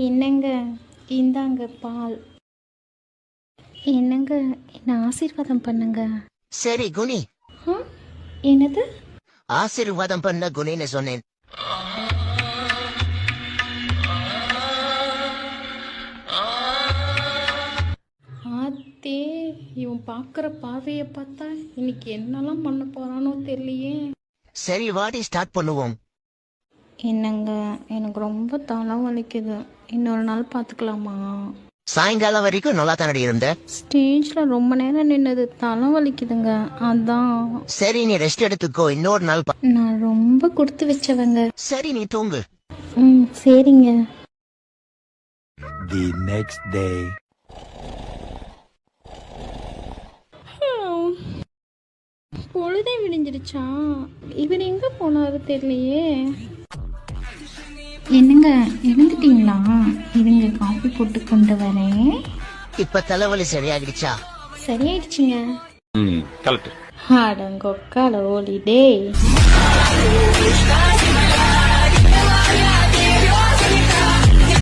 என்னங்க, இந்தாங்க பால். என்னங்க, என்ன ஆசீர்வாதம் பண்ணுங்க. சரி குனி. என்னது? ஆசீர்வாதம் பண்ண குனின்னு சொன்னேன். ஆத்தே, இவன் பார்க்குற பார்வையை பார்த்தா இன்னைக்கு என்னெல்லாம் பண்ண போறானோ தெரியலையே. சரி வாடி ஸ்டார்ட் பண்ணுவோம். என்னங்க, எனக்கு ரொம்ப தலை வலிக்குது. இன்னொரு நாள் பார்த்துக்கலாமா? சாயங்காலம் வரைக்கும் நல்லா தானடி இருந்த. ஸ்டேஜில் ரொம்ப நேரம் நின்னது தலை வலிக்குதுங்க, அதான். சரி நீ ரெஸ்ட் எடுத்துக்கோ, இன்னொரு நாள் நான் ரொம்ப கொடுத்து வச்சவங்க. சரி நீ தூங்கு. சரிங்க. The next day. பொழுதே விடிஞ்சிருச்சா? இவர் எங்க போனாரு தெரியலையே. என்னங்க, எழுந்துட்டீங்களா? இருங்க, காஃபி போட்டு கொண்டு வரேன். இப்ப தலைவலி சரியாகிடுச்சா? சரியாயிடுச்சுங்க. கரெக்ட். அடங்கொக்கால ஹாலிடே.